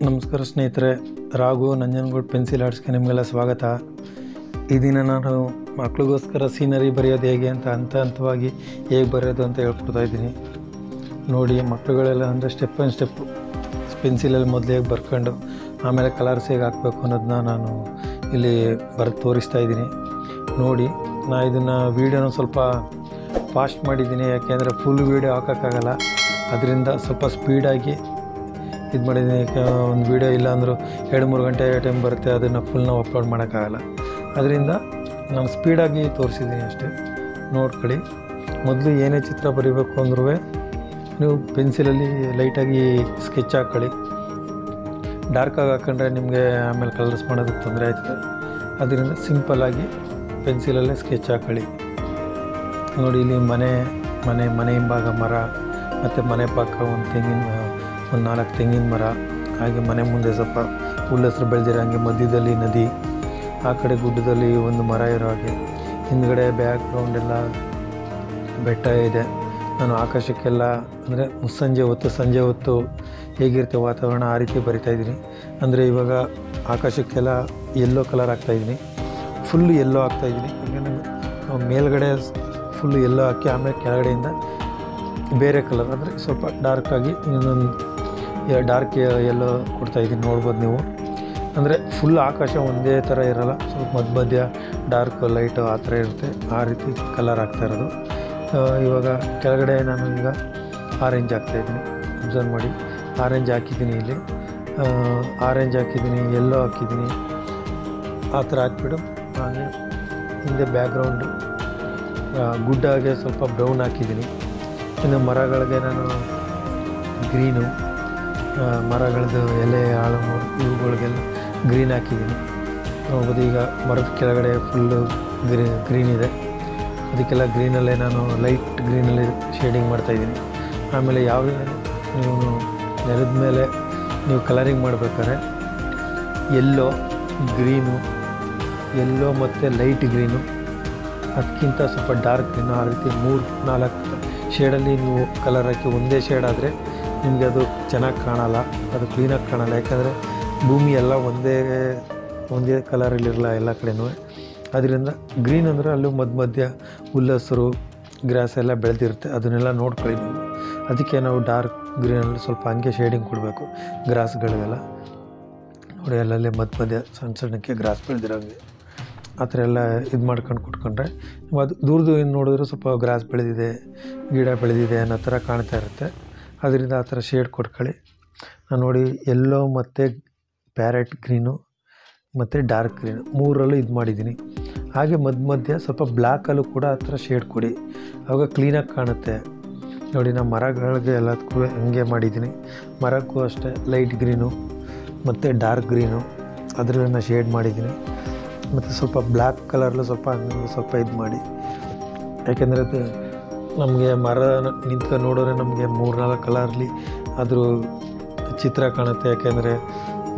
ನಮಸ್ಕಾರ ಸ್ನೇಹಿತರೆ, ರಾಘು ನಂಜನಗೂಡು ಪೆನ್ಸಿಲ್ ಆರ್ಟ್ಸ್ಗೆ ನಿಮಗೆಲ್ಲ ಸ್ವಾಗತ. ಈ ದಿನ ನಾನು ಮಕ್ಕಳಿಗೋಸ್ಕರ ಸೀನರಿ ಬರೆಯೋದು ಹೇಗೆ ಅಂತ ಹಂತವಾಗಿ ಹೇಗೆ ಬರೆಯೋದು ಅಂತ ಹೇಳ್ಕೊಡ್ತಾ ಇದ್ದೀನಿ. ನೋಡಿ, ಮಕ್ಕಳುಗಳೆಲ್ಲ ಅಂದರೆ ಸ್ಟೆಪ್ ಆ್ಯಂಡ್ ಸ್ಟೆಪ್ಪು ಪೆನ್ಸಿಲಲ್ಲಿ ಮೊದಲು ಹೇಗೆ ಬರ್ಕೊಂಡು ಆಮೇಲೆ ಕಲರ್ಸ್ ಹೇಗೆ ಹಾಕಬೇಕು ಅನ್ನೋದನ್ನ ನಾನು ಇಲ್ಲಿ ಬರೆದು ತೋರಿಸ್ತಾ ಇದ್ದೀನಿ. ನೋಡಿ, ನಾನು ಇದನ್ನು ವೀಡಿಯೋನ ಸ್ವಲ್ಪ ಫಾಸ್ಟ್ ಮಾಡಿದ್ದೀನಿ, ಯಾಕೆಂದರೆ ಫುಲ್ ವೀಡಿಯೋ ಹಾಕೋಕ್ಕಾಗಲ್ಲ. ಅದರಿಂದ ಸ್ವಲ್ಪ ಸ್ಪೀಡಾಗಿ ಇದು ಮಾಡಿದ್ದೀನಿ. ಒಂದು ವೀಡಿಯೋ ಇಲ್ಲ ಅಂದರೂ 2-3 ಗಂಟೆ ಟೈಮ್ ಬರುತ್ತೆ, ಅದನ್ನು ಫುಲ್ ನಾವು ಅಪ್ಲೋಡ್ ಮಾಡೋಕ್ಕಾಗಲ್ಲ. ಅದರಿಂದ ನಾನು ಸ್ಪೀಡಾಗಿ ತೋರಿಸಿದ್ದೀನಿ ಅಷ್ಟೇ. ನೋಡ್ಕೊಳ್ಳಿ, ಮೊದಲು ಏನೇ ಚಿತ್ರ ಬರೀಬೇಕು ಅಂದ್ರೂ ನೀವು ಪೆನ್ಸಿಲಲ್ಲಿ ಲೈಟಾಗಿ ಸ್ಕೆಚ್ ಹಾಕ್ಕೊಳ್ಳಿ. ಡಾರ್ಕಾಗಿ ಹಾಕ್ಕೊಂಡ್ರೆ ನಿಮಗೆ ಆಮೇಲೆ ಕಲರ್ಸ್ ಮಾಡೋದಕ್ಕೆ ತೊಂದರೆ ಆಯ್ತದೆ. ಅದರಿಂದ ಸಿಂಪಲ್ಲಾಗಿ ಪೆನ್ಸಿಲಲ್ಲೇ ಸ್ಕೆಚ್ ಹಾಕ್ಕೊಳ್ಳಿ. ನೋಡಿ, ಇಲ್ಲಿ ಮನೆ ಹಿಂಭಾಗ ಮರ, ಮತ್ತು ಮನೆ ಪಕ್ಕ ಒಂದು 4 ತೆಂಗಿನ ಮರ, ಹಾಗೆ ಮನೆ ಮುಂದೆ ಸ್ವಲ್ಪ ಹುಲ್ಲಸ್ರು ಬೆಳೆದಿರೋ ಹಾಗೆ, ಮಧ್ಯದಲ್ಲಿ ನದಿ, ಆ ಕಡೆ ಗುಡ್ಡದಲ್ಲಿ ಒಂದು ಮರ ಇರೋ ಹಾಗೆ, ಹಿಂದ್ಗಡೆ ಬ್ಯಾಕ್ ಗ್ರೌಂಡ್ ಎಲ್ಲ ಬೆಟ್ಟ ಇದೆ. ನಾನು ಆಕಾಶಕ್ಕೆಲ್ಲ ಅಂದರೆ ಸಂಜೆ ಹೊತ್ತು ಹೇಗಿರುತ್ತೆ ವಾತಾವರಣ ಆ ರೀತಿ ಬರಿತಾಯಿದ್ದೀನಿ. ಅಂದರೆ ಇವಾಗ ಆಕಾಶಕ್ಕೆಲ್ಲ ಯೆಲ್ಲೋ ಕಲರ್ ಹಾಕ್ತಾಯಿದ್ದೀನಿ, ಫುಲ್ಲು ಯೆಲ್ಲೋ ಹಾಕ್ತಾಯಿದ್ದೀನಿ. ಯಾಕೆಂದರೆ ಮೇಲ್ಗಡೆ ಫುಲ್ಲು ಯೆಲ್ಲೋ ಹಾಕಿ ಆಮೇಲೆ ಕೆಳಗಡೆಯಿಂದ ಬೇರೆ ಕಲರ್ ಅಂದರೆ ಸ್ವಲ್ಪ ಡಾರ್ಕಾಗಿ ಇನ್ನೊಂದು ಡಾರ್ಕ್ ಯೆಲ್ಲೋ ಕೊಡ್ತಾಯಿದ್ದೀನಿ. ನೋಡ್ಬೋದು ನೀವು. ಅಂದರೆ ಫುಲ್ ಆಕಾಶ ಒಂದೇ ಥರ ಇರೋಲ್ಲ, ಸ್ವಲ್ಪ ಮಧ್ಯ ಡಾರ್ಕ್ ಲೈಟು ಆ ಥರ ಇರುತ್ತೆ. ಆ ರೀತಿ ಕಲರ್ ಹಾಕ್ತಾ ಇರೋದು. ಇವಾಗ ಕೆಳಗಡೆ ನಾನು ಈಗ ಆರೆಂಜ್ ಹಾಕ್ತಾಯಿದ್ದೀನಿ. ಅಬ್ಸರ್ವ್ ಮಾಡಿ, ಆರೆಂಜ್ ಹಾಕಿದ್ದೀನಿ, ಇಲ್ಲಿ ಆರೆಂಜ್ ಹಾಕಿದ್ದೀನಿ, ಯೆಲ್ಲೋ ಹಾಕಿದ್ದೀನಿ. ಆ ಥರ ಹಾಕ್ಬಿಟ್ಟು ಹಾಗೆ ಹಿಂದೆ ಬ್ಯಾಕ್ಗ್ರೌಂಡು ಗುಡ್ಡಾಗೆ ಸ್ವಲ್ಪ ಬ್ರೌನ್ ಹಾಕಿದ್ದೀನಿ. ಇನ್ನು ಮರಗಳಿಗೆ ನಾನು ಗ್ರೀನು, ಮರಗಳದ್ದು ಎಲೆ ಆಳು ಇವುಗಳಿಗೆಲ್ಲ ಗ್ರೀನ್ ಹಾಕಿದ್ದೀನಿ. ನೋಡ್ಬೋದು, ಈಗ ಮರದ ಕೆಳಗಡೆ ಫುಲ್ಲು ಗ್ರೀನ್ ಇದೆ, ಅದಕ್ಕೆಲ್ಲ ಗ್ರೀನಲ್ಲೇ ನಾನು ಲೈಟ್ ಗ್ರೀನಲ್ಲಿ ಶೇಡಿಂಗ್ ಮಾಡ್ತಾಯಿದ್ದೀನಿ. ಆಮೇಲೆ ಯಾವುದೇ ನೀವು ನೆಲದ ಮೇಲೆ ನೀವು ಕಲರಿಂಗ್ ಮಾಡಬೇಕಾದ್ರೆ ಯೆಲ್ಲೋ ಮತ್ತು ಲೈಟ್ ಗ್ರೀನು, ಅದಕ್ಕಿಂತ ಸ್ವಲ್ಪ ಡಾರ್ಕ್ ಗ್ರೀನು, ಆ ರೀತಿ 3-4 ಶೇಡಲ್ಲಿ ನೀವು ಕಲರ್ ಹಾಕಿ ಒಂದೇ ಶೇಡ್ ಆದರೆ ನಿಮಗೆ ಅದು ಚೆನ್ನಾಗಿ ಕಾಣಲ್ಲ, ಅದು ಕ್ಲೀನಾಗಿ ಕಾಣಲ್ಲ. ಯಾಕಂದರೆ ಭೂಮಿ ಎಲ್ಲ ಒಂದೇ ಕಲರಲ್ಲಿರಲ್ಲ ಎಲ್ಲ ಕಡೆನೂ. ಅದರಿಂದ ಗ್ರೀನ್ ಅಂದರೆ ಅಲ್ಲೂ ಮಧ್ಯ ಹುಲ್ಲಸ್ರು ಗ್ರಾಸ್ ಎಲ್ಲ ಬೆಳೆದಿರುತ್ತೆ, ಅದನ್ನೆಲ್ಲ ನೋಡ್ಕೊಳ್ಳಿ ನೀವು. ಅದಕ್ಕೆ ನಾವು ಡಾರ್ಕ್ ಗ್ರೀನಲ್ಲಿ ಸ್ವಲ್ಪ ಹಂಗೆ ಶೇಡಿಂಗ್ ಕೊಡಬೇಕು ಗ್ರಾಸ್ಗಳಿಗೆಲ್ಲ. ನೋಡಿ, ಅಲ್ಲಲ್ಲೇ ಮಧ್ಯ ಸಣ್ಣಕ್ಕೆ ಗ್ರಾಸ್ ಬೆಳೆದಿರೋಂಗೆ ಆ ಥರ ಎಲ್ಲ ಇದು ಮಾಡ್ಕೊಂಡು ಕೊಟ್ಕೊಂಡ್ರೆ ಅದು ದೂರದಿಂದ ನೋಡಿದ್ರೆ ಸ್ವಲ್ಪ ಗ್ರಾಸ್ ಬೆಳೆದಿದೆ, ಗಿಡ ಬೆಳೆದಿದೆ ಅನ್ನೋ ಥರ ಕಾಣ್ತಾ ಇರುತ್ತೆ. ಅದರಿಂದ ಆ ಥರ ಶೇಡ್ ಕೊಟ್ಕೊಳ್ಳಿ. ನಾನು ನೋಡಿ, ಯೆಲ್ಲೋ ಮತ್ತು ಪ್ಯಾರೆಟ್ ಗ್ರೀನು ಮತ್ತು ಡಾರ್ಕ್ ಗ್ರೀನು 3ರಲ್ಲೂ ಇದು ಮಾಡಿದ್ದೀನಿ. ಹಾಗೆ ಮಧ್ಯ ಸ್ವಲ್ಪ ಬ್ಲ್ಯಾಕಲ್ಲೂ ಕೂಡ ಆ ಥರ ಶೇಡ್ ಕೊಡಿ, ಆವಾಗ ಕ್ಲೀನಾಗಿ ಕಾಣುತ್ತೆ. ನೋಡಿ, ನಾನು ಮರಗಳಿಗೆ ಎಲ್ಲದಕ್ಕೂ ಹಂಗೆ ಮಾಡಿದ್ದೀನಿ. ಮರಕ್ಕೂ ಅಷ್ಟೇ ಲೈಟ್ ಗ್ರೀನು ಮತ್ತು ಡಾರ್ಕ್ ಗ್ರೀನು ಅದರಲ್ಲಿ ನಾನು ಶೇಡ್ ಮಾಡಿದ್ದೀನಿ. ಮತ್ತು ಸ್ವಲ್ಪ ಬ್ಲ್ಯಾಕ್ ಕಲರ್ಲು ಸ್ವಲ್ಪ ಇದು ಮಾಡಿ, ಯಾಕೆಂದರೆ ಅದು ನಮಗೆ ಮರ ನಿಂತ್ಕೊಂಡು ನೋಡಿದ್ರೆ ನಮಗೆ 3-4 ಕಲರ್ಲಿ ಅದ್ರ ಚಿತ್ರ ಕಾಣುತ್ತೆ. ಯಾಕೆಂದರೆ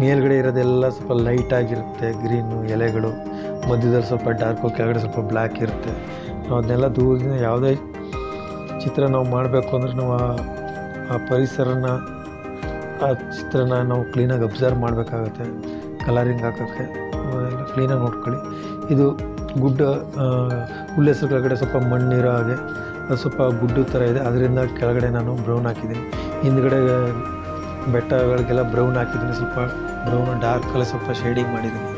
ಮೇಲ್ಗಡೆ ಇರೋದೆಲ್ಲ ಸ್ವಲ್ಪ ಲೈಟಾಗಿರುತ್ತೆ ಗ್ರೀನು ಎಲೆಗಳು, ಮಧ್ಯದಲ್ಲಿ ಸ್ವಲ್ಪ ಡಾರ್ಕು, ಕೆಳಗಡೆ ಸ್ವಲ್ಪ ಬ್ಲ್ಯಾಕ್ ಇರುತ್ತೆ. ನಾವು ಅದನ್ನೆಲ್ಲ ದೂರದಿಂದ ಯಾವುದೇ ಚಿತ್ರ ನಾವು ಮಾಡಬೇಕು ಅಂದರೆ ನಾವು ಆ ಪರಿಸರನ, ಆ ಚಿತ್ರನ ನಾವು ಕ್ಲೀನಾಗಿ ಅಬ್ಸರ್ವ್ ಮಾಡಬೇಕಾಗುತ್ತೆ. ಕಲರಿಂಗ್ ಹಾಕೋಕ್ಕೆ ಎಲ್ಲ ಕ್ಲೀನಾಗಿ ನೋಡ್ಕೊಳ್ಳಿ. ಇದು ಗುಡ್ಡ ಹುಲ್ಲೆಸ್ರು ಕೆಳಗಡೆ ಸ್ವಲ್ಪ ಮಣ್ಣಿರೋ ಹಾಗೆ ಅದು ಸ್ವಲ್ಪ ಗುಡ್ಡು ಥರ ಇದೆ, ಅದರಿಂದ ಕೆಳಗಡೆ ನಾನು ಬ್ರೌನ್ ಹಾಕಿದ್ದೀನಿ. ಹಿಂದ್ಗಡೆ ಬೆಟ್ಟಗಳಿಗೆಲ್ಲ ಬ್ರೌನ್ ಹಾಕಿದ್ದೀನಿ, ಸ್ವಲ್ಪ ಬ್ರೌನ್ ಡಾರ್ಕಲ್ಲಿ ಸ್ವಲ್ಪ ಶೇಡಿಂಗ್ ಮಾಡಿದ್ದೀನಿ.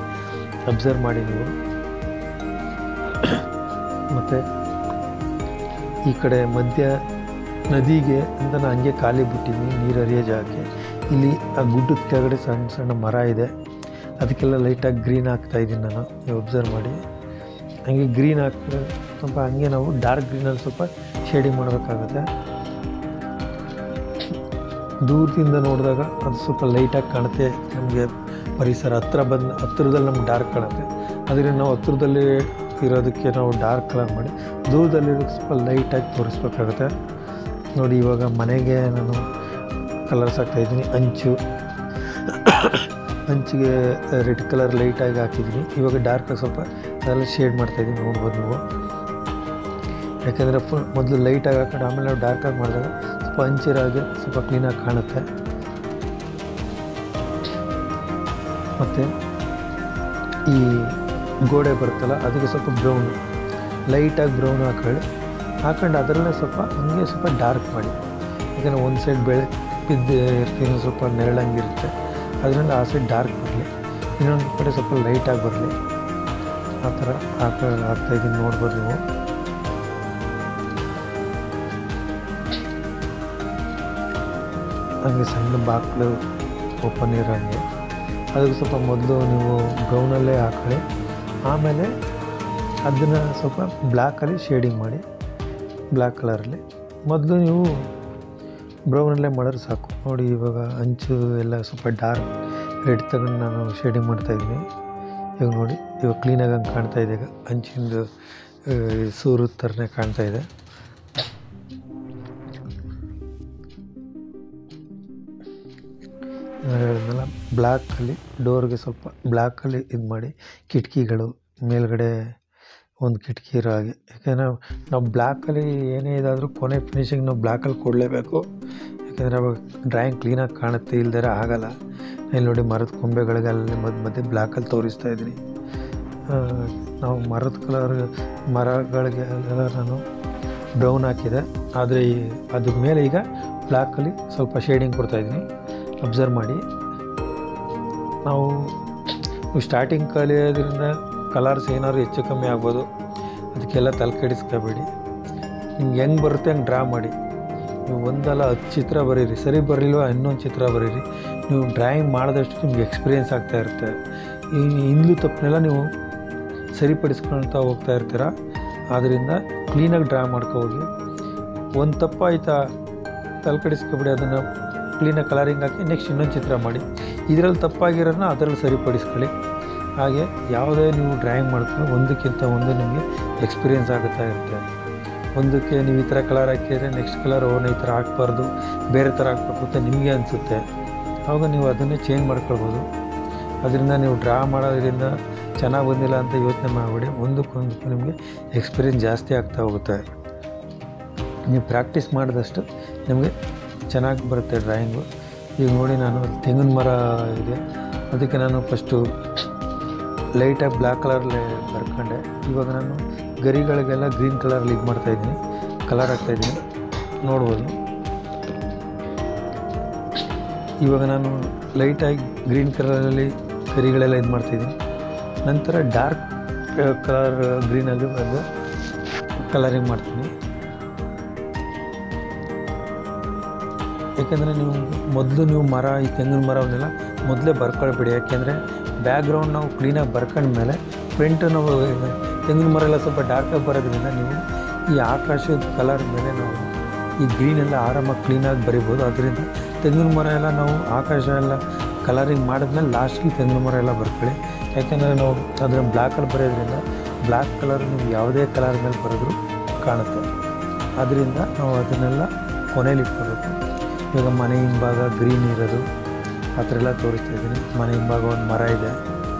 ಅಬ್ಸರ್ವ್ ಮಾಡಿ ನೀವು. ಮತ್ತು ಈ ಕಡೆ ಮಧ್ಯ ನದಿಗೆ ಅಂತ ನಾನು ಹಂಗೆ ಖಾಲಿ ಬಿಟ್ಟಿದ್ದೀನಿ, ನೀರು ಹರಿಯೋ ಜಾಗಕ್ಕೆ. ಇಲ್ಲಿ ಆ ಗುಡ್ಡದ ಕೆಳಗಡೆ ಸಣ್ಣ ಮರ ಇದೆ, ಅದಕ್ಕೆಲ್ಲ ಲೈಟಾಗಿ ಗ್ರೀನ್ ಹಾಕ್ತಾಯಿದ್ದೀನಿ ನಾನು. ನೀವು ಅಬ್ಸರ್ವ್ ಮಾಡಿ, ಹಂಗೆ ಗ್ರೀನ್ ಹಾಕಿದ್ರೆ ಸ್ವಲ್ಪ ಹಂಗೆ ನಾವು ಡಾರ್ಕ್ ಗ್ರೀನಲ್ಲಿ ಸ್ವಲ್ಪ ಶೇಡಿಂಗ್ ಮಾಡಬೇಕಾಗುತ್ತೆ. ದೂರದಿಂದ ನೋಡಿದಾಗ ಅದು ಸ್ವಲ್ಪ ಲೈಟಾಗಿ ಕಾಣುತ್ತೆ ನಮಗೆ. ಪರಿಸರ ಹತ್ತಿರದಲ್ಲಿ ನಮ್ಗೆ ಡಾರ್ಕ್ ಕಾಣುತ್ತೆ. ಅದರಿಂದ ನಾವು ಹತ್ತಿರದಲ್ಲಿ ಇರೋದಕ್ಕೆ ನಾವು ಡಾರ್ಕ್ ಕಲರ್ ಮಾಡಿ ದೂರದಲ್ಲಿರೋದಕ್ಕೆ ಸ್ವಲ್ಪ ಲೈಟಾಗಿ ತೋರಿಸ್ಬೇಕಾಗುತ್ತೆ. ನೋಡಿ, ಇವಾಗ ಮನೆಗೆ ನಾನು ಕಲರ್ಸ್ ಹಾಕ್ತಾಯಿದ್ದೀನಿ. ಅಂಚಿಗೆ ರೆಡ್ ಕಲರ್ ಲೈಟಾಗಿ ಹಾಕಿದ್ದೀನಿ. ಇವಾಗ ಡಾರ್ಕಾಗಿ ಸ್ವಲ್ಪ ಅದೆಲ್ಲ ಶೇಡ್ ಮಾಡ್ತಾಯಿದ್ದೀನಿ, ನೋಡ್ಬೋದು ನೀವು. ಯಾಕೆಂದರೆ ಮೊದಲು ಲೈಟಾಗಿ ಹಾಕೊಂಡು ಆಮೇಲೆ ನಾವು ಡಾರ್ಕಾಗಿ ಮಾಡಿದಾಗ ಸ್ವಲ್ಪ ಅಂಚಿರೋ ಹಾಗೆ ಸ್ವಲ್ಪ ಕ್ಲೀನಾಗಿ ಕಾಣುತ್ತೆ. ಮತ್ತು ಈ ಗೋಡೆ ಬರುತ್ತಲ್ಲ ಅದಕ್ಕೆ ಸ್ವಲ್ಪ ಬ್ರೌನ್ ಲೈಟಾಗಿ ಬ್ರೌನ್ ಹಾಕೊಂಡು ಅದರಲ್ಲೇ ಸ್ವಲ್ಪ ಹಂಗೆ ಸ್ವಲ್ಪ ಡಾರ್ಕ್ ಮಾಡಿ. ಯಾಕಂದರೆ ಒಂದು ಸೈಡ್ ಬಿದ್ದು ಇರ್ತೀನಿ, ಸ್ವಲ್ಪ ನೆರಳಂಗಿರುತ್ತೆ, ಅದರಿಂದ ಆ ಸೈಡ್ ಡಾರ್ಕ್ ಬರಲಿ, ಇನ್ನೊಂದು ಕಡೆ ಸ್ವಲ್ಪ ಲೈಟಾಗಿ ಬರಲಿ. ಆ ಥರ ಹಾಕ್ತಾಯಿದ್ದೀನಿ, ನೋಡ್ಬೋದು ನೀವು. ಹಂಗೆ ಸಣ್ಣ ಬಾಗಿಲು ಓಪನ್ ಇರೋಂಗೆ ಅದಕ್ಕೆ ಸ್ವಲ್ಪ ಮೊದಲು ನೀವು ಬ್ರೌನಲ್ಲೇ ಹಾಕೊಳ್ಳಿ. ಆಮೇಲೆ ಅದನ್ನು ಸ್ವಲ್ಪ ಬ್ಲ್ಯಾಕಲ್ಲಿ ಶೇಡಿಂಗ್ ಮಾಡಿ, ಬ್ಲ್ಯಾಕ್ ಕಲರಲ್ಲಿ. ಮೊದಲು ನೀವು ಬ್ರೌನಲ್ಲೇ ಮಾಡಿದ್ರೆ ಸಾಕು. ನೋಡಿ ಇವಾಗ ಅಂಚು ಎಲ್ಲ ಸ್ವಲ್ಪ ಡಾರ್ಕ್ ರೆಡ್ ತಗೊಂಡು ನಾನು ಶೇಡಿಂಗ್ ಮಾಡ್ತಾಯಿದ್ದೀನಿ. ಇವಾಗ ನೋಡಿ, ಇವಾಗ ಕ್ಲೀನಾಗಿ ಹಂಗೆ ಕಾಣ್ತಾಯಿದೆ. ಈಗ ಅಂಚಿಂದು ಸೂರು ಥರನೇ ಕಾಣ್ತಾಯಿದೆ. ಹೇಳಿದ್ನಲ್ಲ, ಬ್ಲ್ಯಾಕಲ್ಲಿ ಡೋರ್ಗೆ ಸ್ವಲ್ಪ ಬ್ಲ್ಯಾಕಲ್ಲಿ ಇದು ಮಾಡಿ, ಕಿಟಕಿಗಳು ಮೇಲ್ಗಡೆ ಒಂದು ಕಿಟಕಿ ಇರೋ ಹಾಗೆ. ಯಾಕೆಂದರೆ ನಾವು ಬ್ಲ್ಯಾಕಲ್ಲಿ ಏನೇ ಇದಾದರೂ ಕೊನೆ ಫಿನಿಶಿಂಗ್ ನಾವು ಬ್ಲ್ಯಾಕಲ್ಲಿ ಕೊಡಲೇಬೇಕು. ಯಾಕೆಂದರೆ ಅವಾಗ ಡ್ರಾಯಿಂಗ್ ಕ್ಲೀನಾಗಿ ಕಾಣುತ್ತೆ, ಇಲ್ದರೆ ಆಗೋಲ್ಲ. ಇಲ್ಲಿ ನೋಡಿ, ಮರದ ಕೊಂಬೆಗಳಿಗೆಲ್ಲ ಮಧ್ಯೆ ಬ್ಲ್ಯಾಕಲ್ಲಿ ತೋರಿಸ್ತಾ ಇದ್ದೀನಿ. ನಾವು ಮರದ ಮರಗಳಿಗೆಲ್ಲ ನಾನು ಬ್ರೌನ್ ಹಾಕಿದೆ, ಆದರೆ ಅದ್ರ ಮೇಲೆ ಈಗ ಬ್ಲ್ಯಾಕಲ್ಲಿ ಸ್ವಲ್ಪ ಶೇಡಿಂಗ್ ಕೊಡ್ತಾಯಿದ್ದೀನಿ. ಅಬ್ಸರ್ವ್ ಮಾಡಿ. ನಾವು ಸ್ಟಾರ್ಟಿಂಗ್ ಕಲಿಯೋದ್ರಿಂದ ಕಲರ್ಸ್ ಏನಾದ್ರು ಹೆಚ್ಚು ಕಮ್ಮಿ ಆಗ್ಬೋದು, ಅದಕ್ಕೆಲ್ಲ ತಲೆ ಕೆಡಿಸ್ಕೋಬೇಡಿ. ನಿಮ್ಗೆ ಹೆಂಗೆ ಬರುತ್ತೆ ಹಂಗೆ ಡ್ರಾ ಮಾಡಿ. ನೀವು ಒಂದಲ್ಲ 10 ಚಿತ್ರ ಬರೀರಿ, ಸರಿ ಬರಲಿಲ್ವ ಇನ್ನೊಂದು ಚಿತ್ರ ಬರೀರಿ. ನೀವು ಡ್ರಾಯಿಂಗ್ ಮಾಡಿದಷ್ಟು ನಿಮ್ಗೆ ಎಕ್ಸ್ಪೀರಿಯೆನ್ಸ್ ಆಗ್ತಾ ಇರುತ್ತೆ. ಈ ಹಿಂದ್ಲು ತಪ್ಪನೆಲ್ಲ ನೀವು ಸರಿಪಡಿಸ್ಕೊಳ್ತಾ ಹೋಗ್ತಾ ಇರ್ತೀರ. ಆದ್ದರಿಂದ ಕ್ಲೀನಾಗಿ ಡ್ರಾ ಹೋಗಿ. ಒಂದು ತಪ್ಪಾಯ್ತಾ ತಲೆ ಕೆಡಿಸ್ಕೊಬೇಡಿ, ಅದನ್ನು ಕ್ಲೀನಾಗಿ ಕಲರಿಂಗ್ ಹಾಕಿ ನೆಕ್ಸ್ಟ್ ಇನ್ನೊಂದು ಚಿತ್ರ ಮಾಡಿ. ಇದರಲ್ಲಿ ತಪ್ಪಾಗಿರೋದನ್ನ ಅದರಲ್ಲಿ ಸರಿಪಡಿಸ್ಕೊಳ್ಳಿ. ಹಾಗೆ ಯಾವುದೇ ನೀವು ಡ್ರಾಯಿಂಗ್ ಮಾಡ್ಕೊಂಡು ಒಂದಕ್ಕಿಂತ ಒಂದು ನಿಮಗೆ ಎಕ್ಸ್ಪೀರಿಯೆನ್ಸ್ ಆಗುತ್ತಾ ಇರುತ್ತೆ. ಒಂದಕ್ಕೆ ನೀವು ಈ ಥರ ಕಲರ್ ಹಾಕಿದರೆ ನೆಕ್ಸ್ಟ್ ಕಲರ್ ಈ ಥರ ಹಾಕ್ಬಾರ್ದು, ಬೇರೆ ಥರ ಹಾಕ್ಬೇಕು ಅಂತ ನಿಮಗೆ ಅನಿಸುತ್ತೆ. ಆವಾಗ ನೀವು ಅದನ್ನೇ ಚೇಂಜ್ ಮಾಡ್ಕೊಳ್ಬೋದು. ಅದರಿಂದ ನೀವು ಡ್ರಾ ಮಾಡೋದ್ರಿಂದ ಚೆನ್ನಾಗಿ ಬಂದಿಲ್ಲ ಅಂತ ಯೋಚನೆ ಮಾಡಬೇಡಿ. ಒಂದಕ್ಕೊಂದಕ್ಕೂ ನಿಮಗೆ ಎಕ್ಸ್ಪೀರಿಯೆನ್ಸ್ ಜಾಸ್ತಿ ಆಗ್ತಾ ಹೋಗುತ್ತೆ. ನೀವು ಪ್ರಾಕ್ಟೀಸ್ ಮಾಡಿದಷ್ಟು ನಿಮಗೆ ಚೆನ್ನಾಗಿ ಬರುತ್ತೆ ಡ್ರಾಯಿಂಗು. ಈಗ ನೋಡಿ, ನಾನು ತೆಂಗಿನ ಮರ ಇದೆ, ಅದಕ್ಕೆ ನಾನು ಫಸ್ಟು ಲೈಟಾಗಿ ಬ್ಲ್ಯಾಕ್ ಕಲರ್ಲೆ ಬರ್ಕೊಂಡೆ. ಇವಾಗ ನಾನು ಗರಿಗಳಿಗೆಲ್ಲ ಗ್ರೀನ್ ಕಲರಲ್ಲಿ ಇದು ಮಾಡ್ತಾಯಿದ್ದೀನಿ, ಕಲರ್ ಹಾಕ್ತಾಯಿದ್ದೀನಿ, ನೋಡ್ಬೋದು. ಇವಾಗ ನಾನು ಲೈಟಾಗಿ ಗ್ರೀನ್ ಕಲರಲ್ಲಿ ಗರಿಗಳೆಲ್ಲ ಇದು ಮಾಡ್ತಾಯಿದ್ದೀನಿ. ನಂತರ ಡಾರ್ಕ್ ಕಲರ್ ಗ್ರೀನಲ್ಲಿ ಅದು ಕಲರಿಂಗ್ ಮಾಡ್ತೀನಿ. ಏಕೆಂದರೆ ನೀವು ಮರ, ಈ ತೆಂಗಿನ ಮರವನ್ನೆಲ್ಲ ಮೊದಲೇ ಬರ್ಕೊಳ್ಬೇಡಿ. ಯಾಕೆಂದರೆ ಬ್ಯಾಕ್ಗ್ರೌಂಡ್ ನಾವು ಕ್ಲೀನಾಗಿ ಬರ್ಕೊಂಡ್ಮೇಲೆ ಫ್ರಂಟ್ ನಾವು ತೆಂಗಿನ ಮರ ಎಲ್ಲ ಸ್ವಲ್ಪ ಡಾರ್ಕಾಗಿ ಬರೋದ್ರಿಂದ ನೀವು ಈ ಆಕಾಶದ ಕಲರ್ ಮೇಲೆ ನಾವು ಈ ಗ್ರೀನೆಲ್ಲ ಆರಾಮಾಗಿ ಕ್ಲೀನಾಗಿ ಬರಿಬೋದು. ಅದರಿಂದ ತೆಂಗಿನ ಮರ ಎಲ್ಲ ನಾವು ಆಕಾಶ ಎಲ್ಲ ಕಲರಿಂಗ್ ಮಾಡಿದ್ಮೇಲೆ ಲಾಸ್ಟಿಗೆ ತೆಂಗಿನ ಮರ ಎಲ್ಲ ಬರ್ಕೊಳ್ಳಿ. ಯಾಕೆಂದರೆ ನಾವು ಅದರ ಬ್ಲ್ಯಾಕಲ್ಲಿ ಬರೆಯೋದ್ರಿಂದ ಬ್ಲ್ಯಾಕ್ ಕಲರ್ ನೀವು ಯಾವುದೇ ಕಲರ್ ಮೇಲೆ ಬರೆದ್ರೂ ಕಾಣುತ್ತೆ. ಅದರಿಂದ ನಾವು ಅದನ್ನೆಲ್ಲ ಕೊನೆಯಲ್ಲಿ ಇಟ್ಕೋಬೇಕು. ಇವಾಗ ಮನೆ ಹಿಂಭಾಗ ಗ್ರೀನ್ ಇರೋದು ಆ ಥರ ಎಲ್ಲ ತೋರಿಸ್ತಾ ಇದ್ದೀನಿ. ಮನೆ ಹಿಂಭಾಗ ಒಂದು ಮರ ಇದೆ,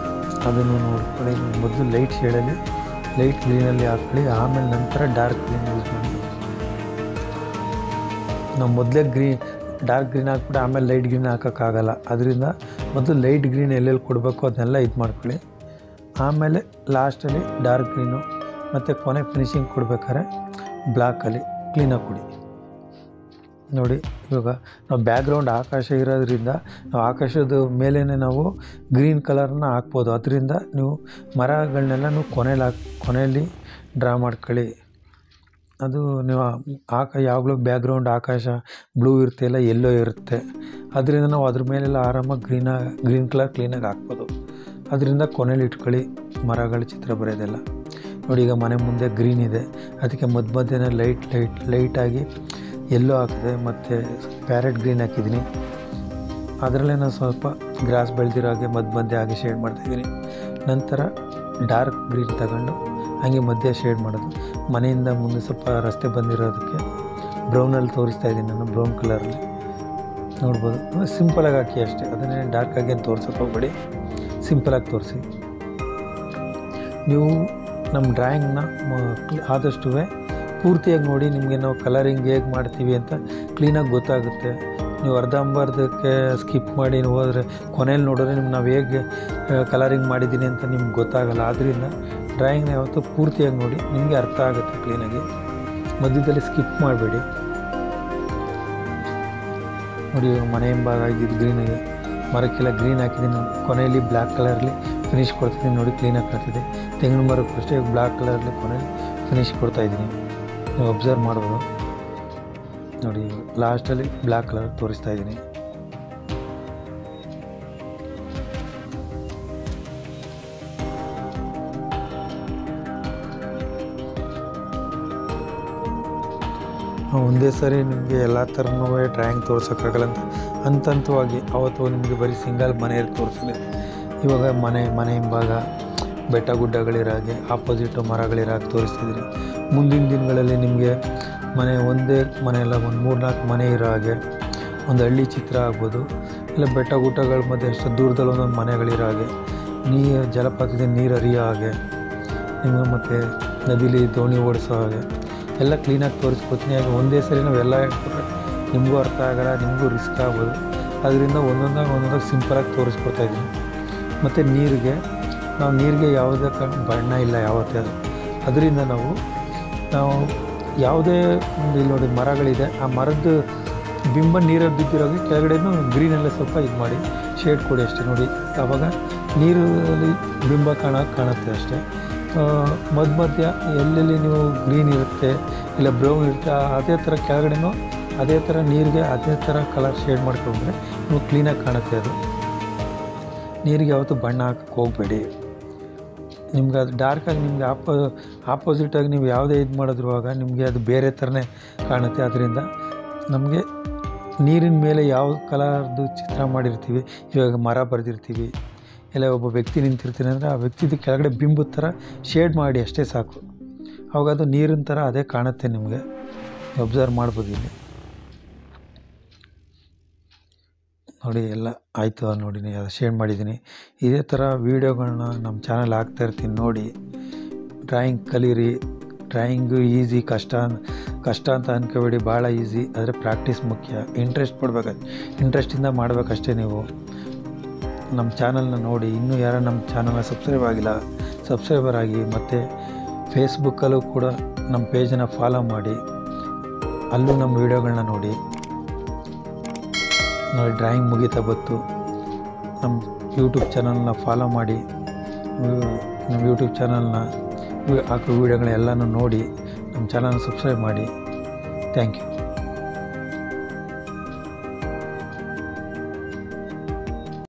ಅದನ್ನು ನೋಡ್ಕೊಳ್ಳಿ. ಮೊದಲು ಲೈಟ್ ಶೇಡಲ್ಲಿ ಲೈಟ್ ಗ್ರೀನಲ್ಲಿ ಹಾಕ್ಕೊಳ್ಳಿ, ಆಮೇಲೆ ನಂತರ ಡಾರ್ಕ್ ಗ್ರೀನ್ ಯೂಸ್ ಮಾಡಿ. ನಾವು ಮೊದಲೇ ಡಾರ್ಕ್ ಗ್ರೀನ್ ಹಾಕ್ಬಿಟ್ಟು ಆಮೇಲೆ ಲೈಟ್ ಗ್ರೀನ್ ಹಾಕೋಕ್ಕಾಗಲ್ಲ. ಅದರಿಂದ ಮೊದಲು ಲೈಟ್ ಗ್ರೀನ್ ಎಲ್ಲೆಲ್ಲಿ ಕೊಡಬೇಕು ಅದನ್ನೆಲ್ಲ ಇದು ಮಾಡ್ಕೊಳ್ಳಿ. ಆಮೇಲೆ ಲಾಸ್ಟಲ್ಲಿ ಡಾರ್ಕ್ ಗ್ರೀನು ಮತ್ತು ಕೊನೆ ಫಿನಿಶಿಂಗ್ ಕೊಡ್ಬೇಕಾದ್ರೆ ಬ್ಲ್ಯಾಕಲ್ಲಿ ಕ್ಲೀನಾಗಿ ಕೊಡಿ. ನೋಡಿ, ಇವಾಗ ನಾವು ಬ್ಯಾಕ್ಗ್ರೌಂಡ್ ಆಕಾಶ ಇರೋದ್ರಿಂದ ನಾವು ಆಕಾಶದ ಮೇಲೇ ನಾವು ಗ್ರೀನ್ ಕಲರ್ನ ಹಾಕ್ಬೋದು. ಅದರಿಂದ ನೀವು ಮರಗಳನ್ನೆಲ್ಲ ನೀವು ಕೊನೆಯಲ್ಲಿ ಡ್ರಾ ಮಾಡ್ಕೊಳ್ಳಿ. ಅದು ನೀವು ಯಾವಾಗಲೂ ಬ್ಯಾಕ್ಗ್ರೌಂಡ್ ಆಕಾಶ ಬ್ಲೂ ಇರುತ್ತೆ, ಇಲ್ಲ ಯೆಲ್ಲೋ ಇರುತ್ತೆ. ಅದರಿಂದ ನಾವು ಅದ್ರ ಮೇಲೆಲ್ಲ ಆರಾಮಾಗಿ ಗ್ರೀನ್ ಕಲರ್ ಕ್ಲೀನಾಗಿ ಹಾಕ್ಬೋದು. ಅದರಿಂದ ಕೊನೆಯಲ್ಲಿ ಇಟ್ಕೊಳ್ಳಿ ಮರಗಳ ಚಿತ್ರ ಬರೆಯೋದೆಲ್ಲ. ನೋಡಿ, ಈಗ ಮನೆ ಮುಂದೆ ಗ್ರೀನ್ ಇದೆ, ಅದಕ್ಕೆ ಮಧ್ಯೆ ಲೈಟಾಗಿ ಯೆಲ್ಲೋ ಹಾಕಿದೆ ಮತ್ತು ಪ್ಯಾರೆಟ್ ಗ್ರೀನ್ ಹಾಕಿದ್ದೀನಿ. ಅದರಲ್ಲೇ ನಾನು ಸ್ವಲ್ಪ ಗ್ರಾಸ್ ಬೆಳೆದಿರೋ ಹಾಗೆ ಮಧ್ಯೆ ಹಾಗೆ ಶೇಡ್ ಮಾಡ್ತಾಯಿದ್ದೀನಿ. ನಂತರ ಡಾರ್ಕ್ ಗ್ರೀನ್ ತಗೊಂಡು ಹಾಗೆ ಮಧ್ಯೆ ಶೇಡ್ ಮಾಡೋದು. ಮನೆಯಿಂದ ಮುಂದೆ ಸ್ವಲ್ಪ ರಸ್ತೆ ಬಂದಿರೋದಕ್ಕೆ ಬ್ರೌನಲ್ಲಿ ತೋರಿಸ್ತಾ ಇದ್ದೀನಿ ನಾನು, ಬ್ರೌನ್ ಕಲರಲ್ಲಿ ನೋಡ್ಬೋದು. ಸಿಂಪಲಾಗಿ ಹಾಕಿ ಅಷ್ಟೇ, ಅದನ್ನೇ ಡಾರ್ಕಾಗಿ ಏನು ತೋರ್ಸೋಕೆ ಹೋಗ್ಬೇಡಿ, ಸಿಂಪಲಾಗಿ ತೋರಿಸಿ. ನೀವು ನಮ್ಮ ಡ್ರಾಯಿಂಗ್ನ ಆದಷ್ಟು ಪೂರ್ತಿಯಾಗಿ ನೋಡಿ. ನಿಮಗೆ ನಾವು ಕಲರಿಂಗ್ ಹೇಗೆ ಮಾಡ್ತೀವಿ ಅಂತ ಕ್ಲೀನಾಗಿ ಗೊತ್ತಾಗುತ್ತೆ. ನೀವು ಅರ್ಧಂಬರ್ಧಕ್ಕೆ ಸ್ಕಿಪ್ ಮಾಡಿ ಹೋದರೆ ಕೊನೆಯಲ್ಲಿ ನೋಡಿದ್ರೆ ನಿಮ್ಗೆ ನಾವು ಹೇಗೆ ಕಲರಿಂಗ್ ಮಾಡಿದ್ದೀನಿ ಅಂತ ನಿಮ್ಗೆ ಗೊತ್ತಾಗಲ್ಲ. ಆದ್ದರಿಂದ ಡ್ರಾಯಿಂಗ್ನ ಯಾವತ್ತೂ ಪೂರ್ತಿಯಾಗಿ ನೋಡಿ, ನಿಮಗೆ ಅರ್ಥ ಆಗುತ್ತೆ ಕ್ಲೀನಾಗಿ. ಮಧ್ಯದಲ್ಲಿ ಸ್ಕಿಪ್ ಮಾಡಬೇಡಿ. ನೋಡಿ ಮನೆ ಹಿಂಭಾಗ ಆಗಿದ್ದು ಗ್ರೀನಾಗಿ, ಮರಕ್ಕೆಲ್ಲ ಗ್ರೀನ್ ಹಾಕಿದ್ದೀನಿ. ಕೊನೆಯಲ್ಲಿ ಬ್ಲ್ಯಾಕ್ ಕಲರಲ್ಲಿ ಫಿನಿಶ್ ಕೊಡ್ತಿದ್ದೀನಿ. ನೋಡಿ ಕ್ಲೀನಾಗಿ ಕಾಣ್ತಿದೆ. ತೆಂಗಿನ ಮರಕ್ಕೂ ಅಷ್ಟೇ ಬ್ಲ್ಯಾಕ್ ಕಲರಲ್ಲಿ ಕೊನೆಯಲ್ಲಿ ಫಿನಿಶ್ ಕೊಡ್ತಾಯಿದ್ದೀನಿ. ನೀವು ಅಬ್ಸರ್ವ್ ಮಾಡ್ಬೋದು. ನೋಡಿ ಲಾಸ್ಟಲ್ಲಿ ಬ್ಲ್ಯಾಕ್ ಕಲರ್ ತೋರಿಸ್ತಾ ಇದ್ದೀನಿ. ಒಂದೇ ಸರಿ ನಿಮಗೆ ಎಲ್ಲ ಥರನೂ ಡ್ರಾಯಿಂಗ್ ತೋರ್ಸೋಕ್ಕಾಗಲ್ಲ ಅಂತ ಹಂತವಾಗಿ ಅವತ್ತು ನಿಮಗೆ ಬರೀ ಸಿಂಗಲ್ ಮನೆಯಲ್ಲಿ ತೋರಿಸಿದೆ. ಇವಾಗ ಮನೆ ಹಿಂಭಾಗ ಬೆಟ್ಟ ಗುಡ್ಡಗಳಿರೋ ಹಾಗೆ, ಆಪೋಸಿಟು ಮರಗಳಿರೋ ಹಾಗೆ ತೋರಿಸ್ತಿದ್ದೀನಿ. ಮುಂದಿನ ದಿನಗಳಲ್ಲಿ ನಿಮಗೆ ಒಂದೇ ಮನೆಯಲ್ಲ, ಒಂದು 3-4 ಮನೆ ಇರೋ ಹಾಗೆ ಒಂದು ಹಳ್ಳಿ ಚಿತ್ರ ಆಗ್ಬೋದು. ಇಲ್ಲ ಬೆಟ್ಟ ಗುಡ್ಡಗಳ ಮಧ್ಯೆ ಅಷ್ಟು ದೂರದಲ್ಲಿ ಒಂದೊಂದು ಮನೆಗಳಿರೋ ಹಾಗೆ, ಜಲಪಾತದ ನೀರು ಹರಿಯೋ ಹಾಗೆ, ನಿಮಗೆ ಮತ್ತು ನದಿಲಿ ದೋಣಿ ಓಡಿಸೋ ಹಾಗೆ ಎಲ್ಲ ಕ್ಲೀನಾಗಿ ತೋರಿಸ್ಕೊಡ್ತೀನಿ. ಹಾಗೆ ಒಂದೇ ಸರಿ ನಾವೆಲ್ಲ ಹೇಳ್ಕೊಟ್ರೆ ನಿಮಗೂ ಅರ್ಥ ಆಗೋಲ್ಲ, ನಿಮಗೂ ರಿಸ್ಕ್ ಆಗ್ಬೋದು. ಅದರಿಂದ ಒಂದೊಂದಾಗಿ ಸಿಂಪಲಾಗಿ ತೋರಿಸ್ಕೊಡ್ತಾಯಿದ್ದೀನಿ. ಮತ್ತು ನೀರಿಗೆ ಯಾವುದೇ ಬಣ್ಣ ಇಲ್ಲ ಯಾವತ್ತೇ. ಅದರಿಂದ ನಾವು ಯಾವುದೇ ಒಂದು ಇಲ್ಲಿ ನೋಡಿ ಮರಗಳಿದೆ, ಆ ಮರದ ಬಿಂಬ ನೀರಲ್ಲಿ ಬಿದ್ದಿರೋದು ಕೆಳಗಡೆನೂ ಗ್ರೀನೆಲ್ಲ ಸ್ವಲ್ಪ ಇದು ಮಾಡಿ ಶೇಡ್ ಕೊಡಿ ಅಷ್ಟೇ. ನೋಡಿ ಆವಾಗ ನೀರಲ್ಲಿ ಬಿಂಬ ಕಾಣುತ್ತೆ ಅಷ್ಟೇ. ಮಧ್ಯ ಎಲ್ಲೆಲ್ಲಿ ನೀವು ಗ್ರೀನ್ ಇರುತ್ತೆ ಇಲ್ಲ ಬ್ರೌನ್ ಇರುತ್ತೆ ಅದೇ ಥರ ಕೆಳಗಡೆನೂ ಅದೇ ಥರ ನೀರಿಗೆ ಅದೇ ಥರ ಕಲರ್ ಶೇಡ್ ಮಾಡ್ಕೊಂಡ್ರೆ ನೀವು ಕ್ಲೀನಾಗಿ ಕಾಣುತ್ತೆ. ಅದು ನೀರಿಗೆ ಯಾವತ್ತೂ ಬಣ್ಣ ಹಾಕಕ್ಕೆ ಹೋಗಬೇಡಿ. ನಿಮ್ಗೆ ಅದು ಡಾರ್ಕಾಗಿ ನಿಮಗೆ ಆಪೋಸಿಟಾಗಿ ನೀವು ಯಾವುದೇ ಇದು ಮಾಡಿದ್ರುವಾಗ ನಿಮಗೆ ಅದು ಬೇರೆ ಥರನೇ ಕಾಣುತ್ತೆ. ಅದರಿಂದ ನಮಗೆ ನೀರಿನ ಮೇಲೆ ಯಾವ ಕಲರ್ದು ಚಿತ್ರ ಮಾಡಿರ್ತೀವಿ, ಇವಾಗ ಮರ ಬರೆದಿರ್ತೀವಿ ಇಲ್ಲ ಒಬ್ಬ ವ್ಯಕ್ತಿ ನಿಂತಿರ್ತೀನಿ ಅಂದರೆ ಆ ವ್ಯಕ್ತಿದು ಕೆಳಗಡೆ ಬಿಂಬದ ಥರ ಶೇಡ್ ಮಾಡಿ ಅಷ್ಟೇ ಸಾಕು. ಅವಾಗ ಅದು ನೀರಿನ ಥರ ಅದೇ ಕಾಣುತ್ತೆ. ನಿಮಗೆ ಅಬ್ಸರ್ವ್ ಮಾಡ್ಬೋದು. ಇಲ್ಲಿ ನೋಡಿ ಎಲ್ಲ ಆಯಿತು. ನೋಡಿ ಅದು ಶೇಡ್ ಮಾಡಿದ್ದೀನಿ. ಇದೇ ಥರ ವೀಡಿಯೋಗಳನ್ನ ನಮ್ಮ ಚಾನಲ್ ಹಾಕ್ತಾಯಿರ್ತೀನಿ. ನೋಡಿ ಡ್ರಾಯಿಂಗ್ ಕಲೀರಿ. ಡ್ರಾಯಿಂಗು ಈಸಿ, ಕಷ್ಟ ಅಂತ ಅಂದ್ಕೋಬೇಡಿ. ಭಾಳ ಈಸಿ, ಆದರೆ ಪ್ರಾಕ್ಟೀಸ್ ಮುಖ್ಯ. ಇಂಟ್ರೆಸ್ಟಿಂದ ಮಾಡಬೇಕಷ್ಟೇ. ನೀವು ನಮ್ಮ ಚಾನಲ್ನ ನೋಡಿ. ಇನ್ನೂ ಯಾರು ನಮ್ಮ ಚಾನಲ್ನ ಸಬ್ಸ್ಕ್ರೈಬರ್ ಆಗಿ, ಮತ್ತು ಫೇಸ್ಬುಕ್ಕಲ್ಲೂ ಕೂಡ ನಮ್ಮ ಪೇಜನ್ನು ಫಾಲೋ ಮಾಡಿ, ಅಲ್ಲೂ ನಮ್ಮ ವೀಡಿಯೋಗಳನ್ನ ನೋಡಿ. ಡ್ರಾಯಿಂಗ್ ಮುಗಿತಾ ಬಂತು. ನಮ್ಮ ಯೂಟ್ಯೂಬ್ ಚಾನಲ್ನ ಫಾಲೋ ಮಾಡಿ, ನಮ್ಮ ಯೂಟ್ಯೂಬ್ ಚಾನಲ್ನ ಹಾಕೋ ವೀಡಿಯೋಗಳನ್ನೆಲ್ಲನೂ ನೋಡಿ ನಮ್ಮ ಚಾನಲ್ನ ಸಬ್ಸ್ಕ್ರೈಬ್ ಮಾಡಿ. Thank you.